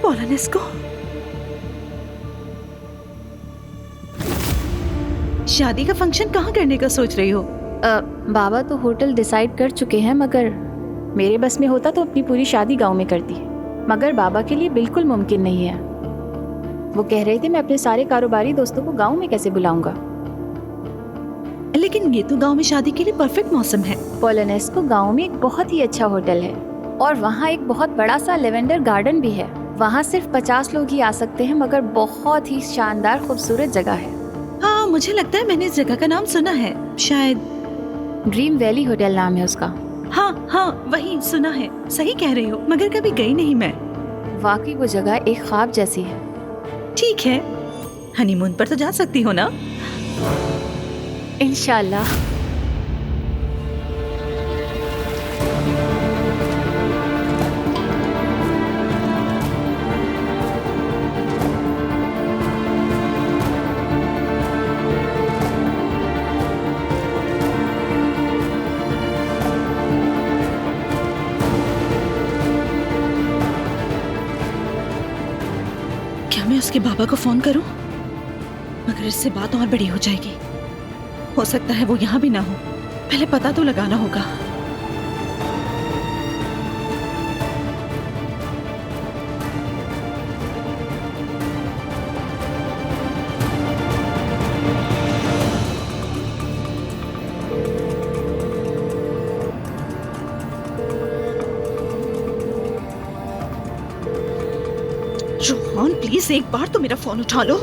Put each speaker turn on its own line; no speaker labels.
पोलानेस को शादी का फंक्शन कहाँ करने का सोच रही हो?
बाबा तो होटल डिसाइड कर चुके हैं, मगर मेरे बस में होता तो अपनी पूरी शादी गांव में करती, मगर बाबा के लिए बिल्कुल मुमकिन नहीं है। वो कह रहे थे मैं अपने सारे कारोबारी दोस्तों को गांव में कैसे बुलाऊंगा।
लेकिन ये तो गांव में शादी के लिए परफेक्ट मौसम है।
पोलानेस्को गांव में एक बहुत ही अच्छा होटल है और वहाँ एक बहुत बड़ा सा लेवेंडर गार्डन भी है। वहाँ सिर्फ 50 लोग ही आ सकते हैं, मगर बहुत ही शानदार खूबसूरत जगह है।
हाँ, मुझे लगता है मैंने इस जगह का नाम सुना है, शायद
ड्रीम वैली होटल नाम है उसका।
हाँ हाँ, वही सुना है। सही कह रही हो, मगर कभी गई नहीं मैं।
वाकई वो जगह एक ख्वाब जैसी है।
ठीक है, हनीमून पर तो जा सकती हो ना?
इंशाल्लाह।
क्या मैं उसके बाबा को फोन करूं? मगर इससे बात और बड़ी हो जाएगी। हो सकता है वो यहाँ भी ना हो। पहले पता तो लगाना होगा। रोहन, प्लीज एक बार तो मेरा फोन उठा लो।